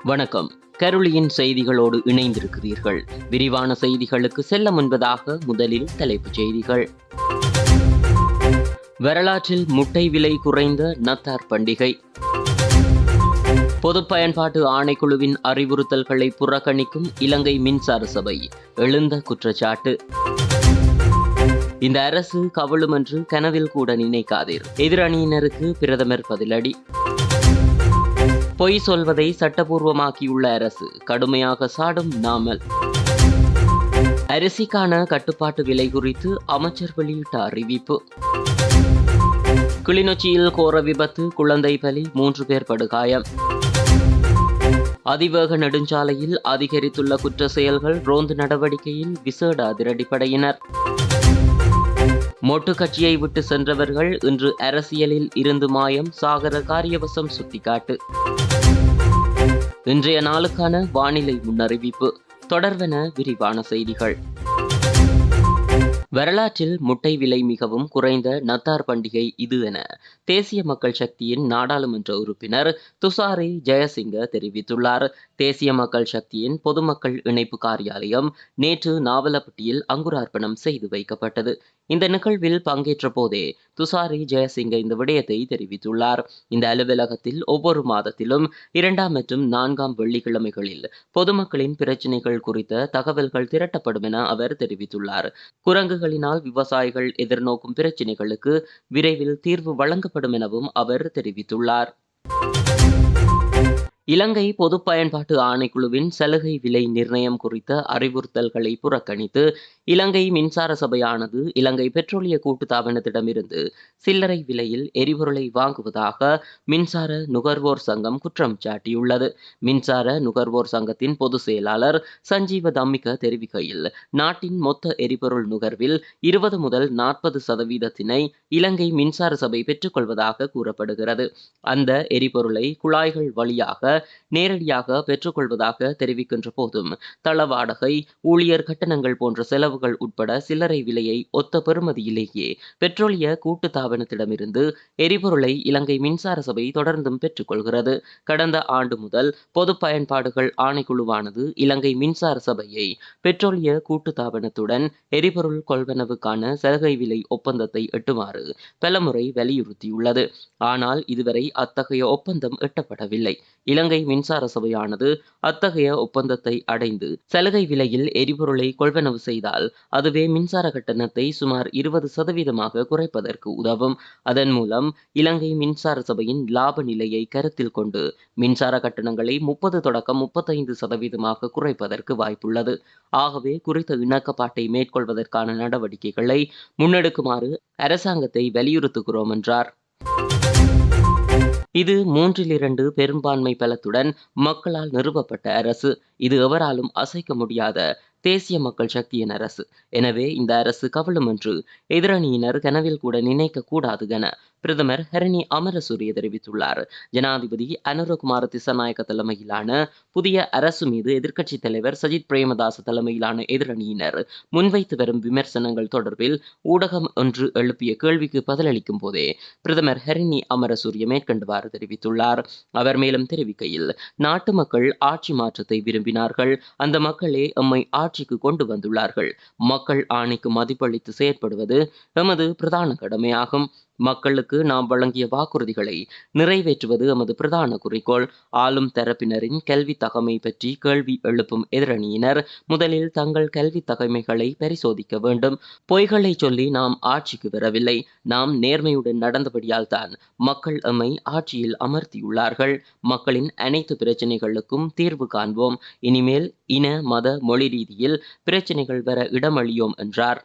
வணக்கம். கருளியின் செய்திகளோடு இணைந்திருக்கிறீர்கள். விரிவான செய்திகளுக்கு செல்ல முன்பதாக முதலில் தலைப்புச் செய்திகள். வரலாற்றில் முட்டை விலை குறைந்த நத்தார் பண்டிகை. பொது பயன்பாட்டு ஆணைக்குழுவின் அறிவுறுத்தல்களை புறக்கணிக்கும் இலங்கை மின்சார சபை எழுந்த குற்றச்சாட்டு. இந்த அரசு கவலும் என்று கனவில் கூட நினைக்காதீர், எதிரணியினருக்கு பிரதமர் பதிலடி. பொய் சொல்வதை சட்டபூர்வமாக்கியுள்ள அரசு கடுமையாக சாடும் நாமல். அரிசிக்கான கட்டுப்பாட்டு விலை குறித்து அமைச்சர் வெளியிட்ட அறிவிப்பு. கிளிநொச்சியில் கோர விபத்து, குழந்தை பலி, 3 பேர் படுகாயம். அதிவேக நெடுஞ்சாலையில் அதிகரித்துள்ள குற்ற செயல்கள், ரோந்து நடவடிக்கையில் விசேட அதிரடிப்படையினர். மொட்டு கட்சியை விட்டு சென்றவர்கள் இன்று அரசியலில் இருந்து மாயம், சாகர காரியவசம் சுட்டிக்காட்டு. இன்றைய நாளுக்கான வானிலை முன்னறிவிப்பு. தொடர்வன விரிவான செய்திகள். வரலாற்றில் முட்டை விலை மிகவும் குறைந்த நத்தார் பண்டிகை இது என தேசிய மக்கள் சக்தியின் நாடாளுமன்ற உறுப்பினர் துசாரி ஜெயசிங்க தெரிவித்துள்ளார். தேசிய மக்கள் சக்தியின் பொதுமக்கள் இணைப்பு காரியாலயம் நேற்று நாவலப்பட்டியில் அங்குரார்ப்பணம் செய்து வைக்கப்பட்டது. இந்த நிகழ்வில் பங்கேற்ற போதே துசாரி ஜெயசிங்க இந்த விடயத்தை தெரிவித்துள்ளார். இந்த அலுவலகத்தில் ஒவ்வொரு மாதத்திலும் 2ஆம் மற்றும் 4ஆம் வெள்ளிக்கிழமைகளில் பொதுமக்களின் பிரச்சினைகள் குறித்த தகவல்கள் திரட்டப்படும் என அவர் தெரிவித்துள்ளார். குரங்குகளினால் விவசாயிகள் எதிர்நோக்கும் பிரச்சினைகளுக்கு விரைவில் தீர்வு வழங்கப்படும் எனவும் அவர் தெரிவித்துள்ளார். இலங்கை பொது பயன்பாட்டு ஆணைக்குழுவின் சலுகை விலை நிர்ணயம் குறித்த அறிவுறுத்தல்களை புறக்கணித்து இலங்கை மின்சார சபையானது இலங்கை பெட்ரோலிய கூட்டுத்தாபனத்திடமிருந்து சில்லறை விலையில் எரிபொருளை வாங்குவதாக மின்சார நுகர்வோர் சங்கம் குற்றம் சாட்டியுள்ளது. மின்சார நுகர்வோர் சங்கத்தின் பொதுச் செயலாளர் சஞ்சீவ தம்மிக தெரிவிக்கையில், நாட்டின் மொத்த எரிபொருள் நுகர்வில் 20 முதல் 40% இலங்கை மின்சார சபை பெற்றுக்கொள்வதாக கூறப்படுகிறது. அந்த எரிபொருளை குழாய்கள் வழியாக நேரடியாக பெற்றுக்கொள்வதாக தெரிவிக்கின்ற போதும் தள வாடகை, ஊழியர் கட்டணங்கள் போன்ற செலவுகள் உட்பட சில்லறை விலையை ஒத்த பெறுமதியிலேயே பெட்ரோலிய கூட்டுத்தாபனத்திடமிருந்து எரிபொருளை இலங்கை மின்சார சபை தொடர்ந்தும் பெற்றுக்கொள்கிறது. கடந்த ஆண்டு முதல் பொது பயன்பாடுகள் ஆணைக்குழுவானது இலங்கை மின்சார சபையை பெட்ரோலிய கூட்டுத்தாபனத்துடன் எரிபொருள் கொள்வனவுக்கான சலுகை விலை ஒப்பந்தத்தை எட்டுமாறு பலமுறை வலியுறுத்தியுள்ளது. ஆனால் இதுவரை அத்தகைய ஒப்பந்தம் எட்டப்படவில்லை. இலங்கை மின்சார சபையானது அத்தகைய ஒப்பந்தத்தை அடைந்து சலுகை விலையில் எரிபொருளை கொள்வனவு செய்தால் அதுவே மின்சார கட்டணத்தை சுமார் 20% குறைப்பதற்கு உதவும். அதன் மூலம் இலங்கை மின்சார சபையின் லாப நிலையை கருத்தில் கொண்டு மின்சார கட்டணங்களை 30 தொடக்கம் 35% குறைப்பதற்கு வாய்ப்புள்ளது. ஆகவே குறித்த இணக்கப்பாட்டை மேற்கொள்வதற்கான நடவடிக்கைகளை முன்னெடுக்குமாறு அரசாங்கத்தை வலியுறுத்துகிறோம் என்றார். இது 3/2 பெரும்பான்மை பலத்துடன் மக்களால் நிறுவப்பட்ட அரசு. இது எவராலும் அசைக்க முடியாத தேசிய மக்கள் சக்தியின் அரசு. எனவே இந்த அரசு கவலும் என்று எதிரணியினர் கனவில் கூட நினைக்க கூடாது என பிரதமர் ஹரணி அமரசூரிய தெரிவித்துள்ளார். ஜனாதிபதி அனுரகுமார திசாநாயக்க தலைமையிலான புதிய அரசு மீது எதிர்க்கட்சித் தலைவர் சஜித் பிரேமதாச தலைமையிலான எதிரணியினர் முன்வைத்து வரும் விமர்சனங்கள் தொடர்பில் ஊடகம் ஒன்று எழுப்பிய கேள்விக்கு பதிலளிக்கும் போதே பிரதமர் ஹரணி அமரசூரிய மேற்கண்டவாறு தெரிவித்துள்ளார். அவர் மேலும் தெரிவிக்கையில், நாட்டு மக்கள் ஆட்சி மாற்றத்தை விரும்பினார்கள். அந்த மக்களே எம்மை ஆட்சிக்கு கொண்டு வந்துள்ளார்கள். மக்கள் ஆணைக்கு மதிப்பளித்து செயற்படுவது எமது பிரதான கடமையாகும். மக்களுக்கு நாம் வழங்கிய வாக்குறுதிகளை நிறைவேற்றுவது எமது பிரதான குறிக்கோள். ஆளும் தரப்பினரின் கல்வி தகமை பற்றி கேள்வி எழுப்பும் எதிரணியினர் முதலில் தங்கள் கல்வி தகமைகளை பரிசோதிக்க வேண்டும். பொய்களை சொல்லி நாம் ஆட்சிக்கு வரவில்லை. நாம் நேர்மையுடன் நடந்தபடியால் தான் மக்கள் எம்மை ஆட்சியில் அமர்த்தியுள்ளார்கள். மக்களின் அனைத்து பிரச்சனைகளுக்கும் தீர்வு காண்போம். இனிமேல் இன, மத, மொழி ரீதியில் பிரச்சனைகள் வர இடமளியோம் என்றார்.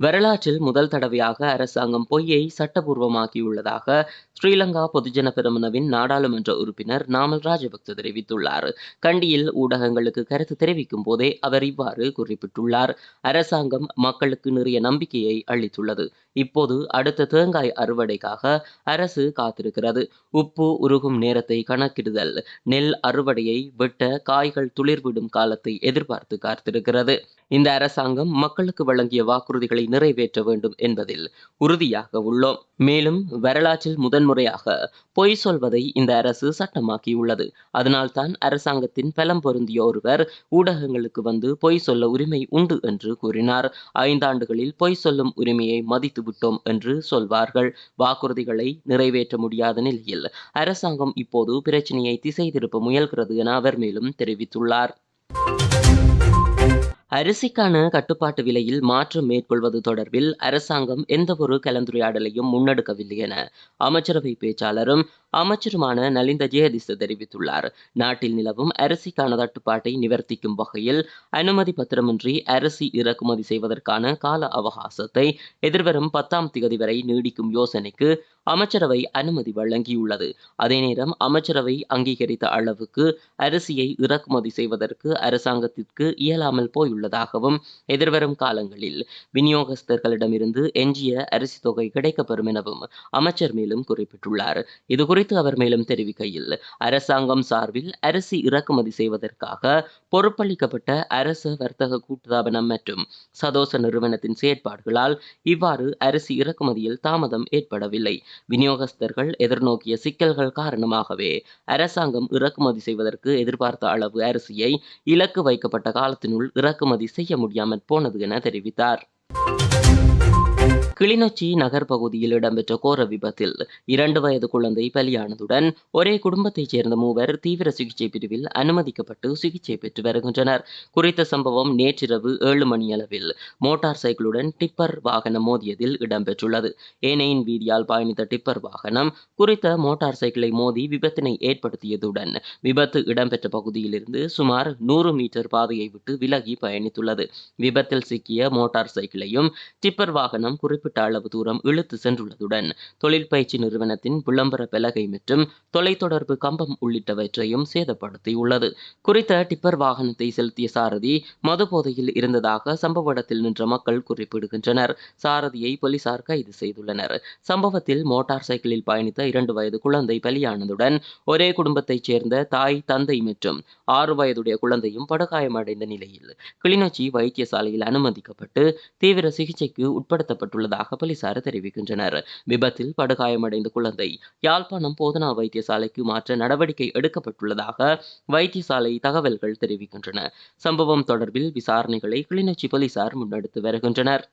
வரலாற்றில் முதல் தடவையாக அரசாங்கம் பொய்யை சட்டபூர்வமாக்கியுள்ளதாக ஸ்ரீலங்கா பொதுஜன பெரமுனவின் நாடாளுமன்ற உறுப்பினர் நாமல் ராஜபக்ச தெரிவித்துள்ளார். கண்டியில் ஊடகங்களுக்கு கருத்து தெரிவிக்கும் போதே அவர் இவ்வாறு குறிப்பிட்டுள்ளார். அரசாங்கம் மக்களுக்கு நிறைய நம்பிக்கையை அளித்துள்ளது. இப்போது அடுத்த தேங்காய் அறுவடைக்காக அரசு காத்திருக்கிறது. உப்பு உருகும் நேரத்தை கணக்கிடுதல், நெல் அறுவடையை வெட்ட காய்கள் துளிர்விடும் காலத்தை எதிர்பார்த்து காத்திருக்கிறது. இந்த அரசாங்கம் மக்களுக்கு வழங்கிய வாக்குறுதிகளை நிறைவேற்ற வேண்டும் என்பதில் உறுதியாக உள்ளோம். மேலும் வரலாற்றில் முதன்முறையாக பொய் சொல்வதை இந்த அரசு சட்டமாக்கியுள்ளது. அதனால்தான் அரசாங்கத்தின் பலம் பொருந்திய ஒருவர் ஊடகங்களுக்கு வந்து பொய் சொல்ல உரிமை உண்டு என்று கூறினார். 5 ஆண்டுகளில் பொய் சொல்லும் உரிமையை மதித்து விட்டோம் என்று சொல்வார்கள். வாக்குறுதிகளை நிறைவேற்ற முடியாத நிலையில் அரசாங்கம் இப்போது பிரச்சினையை திசை திருப்ப முயல்கிறது என அவர் மேலும் தெரிவித்துள்ளார். அரிசிக்கான கட்டுப்பாட்டு விலையில் மாற்றம் மேற்கொள்வது தொடர்பில் அரசாங்கம் எந்தவொரு கலந்துரையாடலையும் முன்னெடுக்கவில்லை என அமைச்சரவை பேச்சாளரும் அமைச்சருமான நலிந்த ஜெயதிச தெரிவித்துள்ளார். நாட்டில் நிலவும் அரிசிக்கான தட்டுப்பாட்டை நிவர்த்திக்கும் வகையில் அனுமதி பத்திரமின்றி அரிசி இறக்குமதி செய்வதற்கான கால அவகாசத்தை எதிர்வரும் 10ஆம் திகதி வரை நீடிக்கும் யோசனைக்கு அமைச்சரவை அனுமதி வழங்கியுள்ளது. அதே நேரம் அமைச்சரவை அங்கீகரித்த அளவுக்கு அரிசியை இறக்குமதி செய்வதற்கு அரசாங்கத்திற்கு இயலாமல் போயுள்ளதாகவும் எதிர்வரும் காலங்களில் விநியோகஸ்தர்களிடமிருந்து எஞ்சிய அரிசி தொகை கிடைக்கப்பெறும் எனவும் அமைச்சர் மேலும் குறிப்பிட்டுள்ளார். இதுகுறித்து அவர் மேலும் தெரிவிக்கையில், அரசாங்கம் சார்பில் அரிசி இறக்குமதி செய்வதற்காக பொறுப்பளிக்கப்பட்ட அரச வர்த்தக கூட்டுத்தாபனம் மற்றும் சதோச நிறுவனத்தின் செயற்பாடுகளால் இவ்வாறு அரிசி இறக்குமதியில் தாமதம் ஏற்படவில்லை. விநியோகஸ்தர்கள் எதிர்நோக்கிய சிக்கல்கள் காரணமாகவே அரசாங்கம் இறக்குமதி செய்வதற்கு எதிர்பார்த்த அளவு அரிசியை இலக்கு வைக்கப்பட்ட காலத்தினுள் இறக்குமதி செய்ய முடியாமல் போனது என தெரிவித்தார். கிளிநொச்சி நகர் பகுதியில் இடம்பெற்ற கோர விபத்தில் 2 வயது குழந்தை பலியானதுடன் ஒரே குடும்பத்தைச் சேர்ந்த 3 தீவிர சிகிச்சை பிரிவில் அனுமதிக்கப்பட்டு சிகிச்சை பெற்று வருகின்றனர். குறித்த சம்பவம் நேற்றிரவு 7 மணியளவில் மோட்டார் சைக்கிளுடன் டிப்பர் வாகனம் மோதியதில் இடம்பெற்றுள்ளது. ஏனையின் வீதியால் பயணித்த டிப்பர் வாகனம் குறித்த மோட்டார் சைக்கிளை மோதி விபத்தினை ஏற்படுத்தியதுடன் விபத்து இடம்பெற்ற பகுதியிலிருந்து சுமார் 100 மீட்டர் பாதையை விட்டு விலகி பயணித்துள்ளது. விபத்தில் சிக்கிய மோட்டார் சைக்கிளையும் டிப்பர் வாகனம் குறிப்பிட்ட அளவு தூரம் இழுத்து சென்றுள்ளதுடன் தொழில் பயிற்சி நிறுவனத்தின் விளம்பர பலகை மற்றும் தொலைத்தொடர்பு கம்பம் உள்ளிட்டவற்றையும் சேதப்படுத்தியுள்ளது. குறித்த டிப்பர் வாகனத்தை செலுத்திய சாரதி மது போதையில் இருந்ததாக சம்பவ இடத்தில் நின்ற மக்கள் குறிப்பிடுகின்றனர். சாரதியை போலீசார் கைது செய்துள்ளனர். சம்பவத்தில் மோட்டார் சைக்கிளில் பயணித்த 2 வயது குழந்தை பலியானதுடன் ஒரே குடும்பத்தைச் சேர்ந்த தாய், தந்தை மற்றும் 6 வயதுடைய குழந்தையும் படுகாயமடைந்த நிலையில் கிளிநொச்சி வைத்தியசாலையில் அனுமதிக்கப்பட்டு தீவிர சிகிச்சைக்கு உட்படுத்தப்பட்டுள்ளதாக போலீசார் தெரிவிக்கின்றனர். விபத்தில் படுகாயமடைந்த குழந்தை யாழ்ப்பாணம் போதனா வைத்தியசாலைக்கு மாற்ற நடவடிக்கை எடுக்கப்பட்டுள்ளதாக வைத்தியசாலை தகவல்கள் தெரிவிக்கின்றன. சம்பவம் தொடர்பில் விசாரணைகளை கிளிநொச்சி போலீசார் முன்னெடுத்து வருகின்றனர்.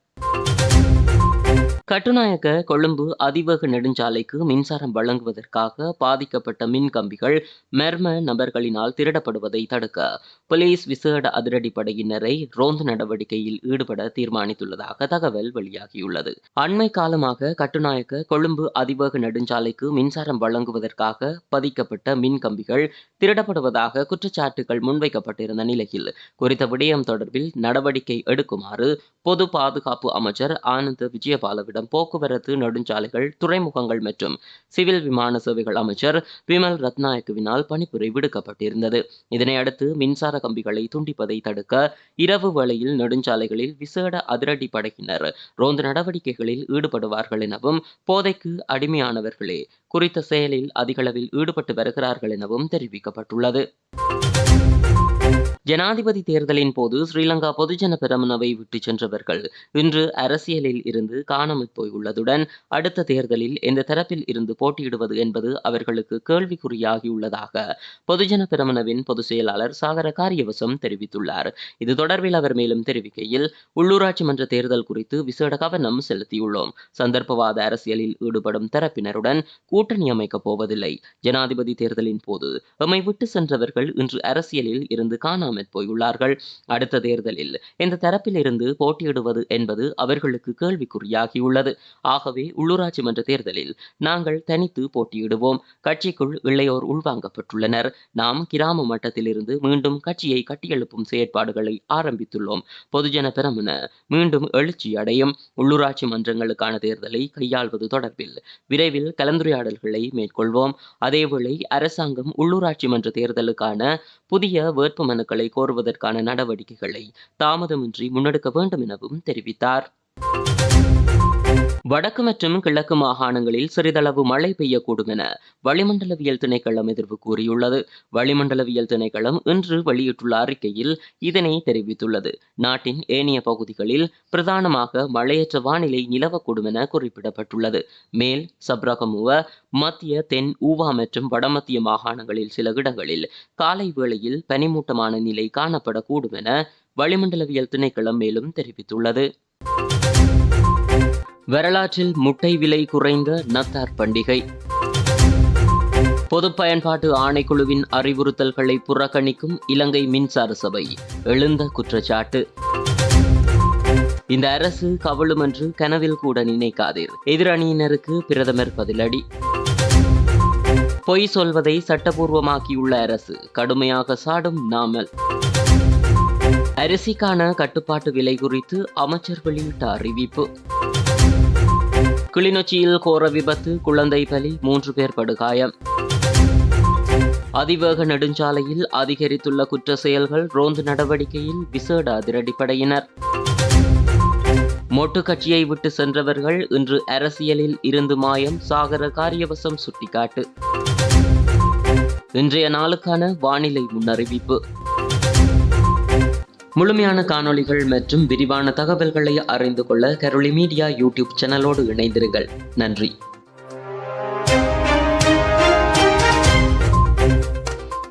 கட்டுநாயக்க கொழும்பு அதிவேக நெடுஞ்சாலைக்கு மின்சாரம் வழங்குவதற்காக பாதிக்கப்பட்ட மின் கம்பிகள் மர்ம நபர்களினால் திருடப்படுவதை தடுக்க போலீஸ் விசேட அதிரடிப்படையினரை ரோந்து நடவடிக்கையில் ஈடுபட தீர்மானித்துள்ளதாக தகவல் வெளியாகியுள்ளது. அண்மை காலமாக கட்டுநாயக்க கொழும்பு அதிவேக நெடுஞ்சாலைக்கு மின்சாரம் வழங்குவதற்காக பதிக்கப்பட்ட மின் கம்பிகள் திருடப்படுவதாக குற்றச்சாட்டுகள் முன்வைக்கப்பட்டிருந்த நிலையில் குறித்த விடயம் தொடர்பில் நடவடிக்கை எடுக்குமாறு பொது பாதுகாப்பு அமைச்சர் ஆனந்த விஜயபாலவிடம் போக்குவரத்து, நெடுஞ்சாலைகள், துறைமுகங்கள் மற்றும் சிவில் விமான சேவைகள் அமைச்சர் விமல் ரத்நாயக்கவினால் பணிப்புரை விடுக்கப்பட்டிருந்தது. இதனையடுத்து மின்சார கம்பிகளை துண்டிப்பதை தடுக்க இரவு வேளையில் நெடுஞ்சாலைகளில் விசேட அதிரடி படையினர் ரோந்து நடவடிக்கைகளில் ஈடுபடுவார்கள் எனவும் போதைக்கு அடிமையானவர்களே குறித்த செயலில் அதிகளவில் ஈடுபட்டு வருகிறார்கள் எனவும் தெரிவிக்கப்பட்டுள்ளது. ஜனாதிபதி தேர்தலின் போது ஸ்ரீலங்கா பொதுஜன பெரமுனவை விட்டு சென்றவர்கள் இன்று அரசியலில் இருந்து காணாமல் போயுள்ளதுடன் அடுத்த தேர்தலில் எந்த தரப்பில் இருந்து போட்டியிடுவது என்பது அவர்களுக்கு கேள்விக்குறியாகியுள்ளதாக பொதுஜன பெரமுனவின் பொதுச் செயலாளர் சாகர காரியவசம் தெரிவித்துள்ளார். இது தொடர்பில் அவர் மேலும் தெரிவிக்கையில், உள்ளூராட்சி மன்ற தேர்தல் குறித்து விசேட கவனம் செலுத்தியுள்ளோம். சந்தர்ப்பவாத அரசியலில் ஈடுபடும் தரப்பினருடன் கூட்டணி அமைக்கப் போவதில்லை. ஜனாதிபதி தேர்தலின் போது எம்மை விட்டு சென்றவர்கள் இன்று அரசியலில் இருந்து காணாமல் போயுள்ளார்கள். அடுத்த தேர்தலில் எந்த தரப்பில் இருந்து போட்டியிடுவது என்பது அவர்களுக்கு கேள்விக்குறியாகியுள்ளது. ஆகவே உள்ளூராட்சி மன்ற தேர்தலில் நாங்கள் தனித்து போட்டியிடுவோம். கட்சிக்குள் இளையோர் உள்வாங்கப்பட்டுள்ளனர். நாம் கிராம மட்டத்திலிருந்து மீண்டும் கட்சியை கட்டியெழுப்பும் செயற்பாடுகளை ஆரம்பித்துள்ளோம். பொதுஜன பெரமுன மீண்டும் எழுச்சி அடையும். உள்ளூராட்சி மன்றங்களுக்கான தேர்தலை கையாள்வது தொடர்பில் விரைவில் கலந்துரையாடல்களை மேற்கொள்வோம். அதேவேளை அரசாங்கம் உள்ளூராட்சி மன்ற தேர்தலுக்கான புதிய வேட்புமனுக்களை கோருவதற்கான நடவடிக்கைகளை தாமதமின்றி முன்னெடுக்க வேண்டும் எனவும் தெரிவித்தார். வடக்கு மற்றும் கிழக்கு மாகாணங்களில் சிறிதளவு மழை பெய்யக்கூடும் என வளிமண்டலவியல் திணைக்களம் எதிர்வு கூறியுள்ளது. வளிமண்டலவியல் திணைக்களம் இன்று வெளியிட்டுள்ள அறிக்கையில் இதனை தெரிவித்துள்ளது. நாட்டின் ஏனைய பகுதிகளில் பிரதானமாக மழையற்ற வானிலை நிலவக்கூடும் என குறிப்பிடப்பட்டுள்ளது. மேல் சப்ரகமுவ, மத்திய தென் ஊவா மற்றும் வடமத்திய மாகாணங்களில் சில இடங்களில் காலை வேளையில் பனிமூட்டமான நிலை காணப்படக்கூடும் என வளிமண்டலவியல் திணைக்களம் மேலும் தெரிவித்துள்ளது. வரலாற்றில் முட்டை விலை குறைந்த நத்தார் பண்டிகை. பொது பயன்பாட்டு ஆணைக்குழுவின் அறிவுறுத்தல்களை புறக்கணிக்கும் இலங்கை மின்சார சபை எழுந்த குற்றச்சாட்டு. இந்த அரசு கவிழும் என்று கனவில் கூட நினைக்காதீர், எதிரணியினருக்கு பிரதமர் பதிலடி. பொய் சொல்வதை சட்டபூர்வமாக்கியுள்ள அரசு கடுமையாக சாடும் நாமல். அரிசிக்கான கட்டுப்பாட்டு விலை குறித்து அமைச்சர் வெளியிட்ட அறிவிப்பு. கிளிநொச்சியில் கோர விபத்து, குழந்தை பலி, 3 பேர் படுகாயம். அதிவேக நெடுஞ்சாலையில் அதிகரித்துள்ள குற்ற செயல்கள், ரோந்து நடவடிக்கையில் விசேட அதிரடிப்படையினர். மொட்டு கட்சியை விட்டு சென்றவர்கள் இன்று அரசியலில் இருந்து மாயம், சாகர காரியவசம் சுட்டிக்காட்டு. இன்றைய நாளுக்கான வானிலை முன்னறிவிப்பு. முழுமையான காணொளிகள் மற்றும் விரிவான தகவல்களை அறிந்து கொள்ள கரோலி மீடியா யூடியூப் சேனலோடு இணைந்திருங்கள். நன்றி.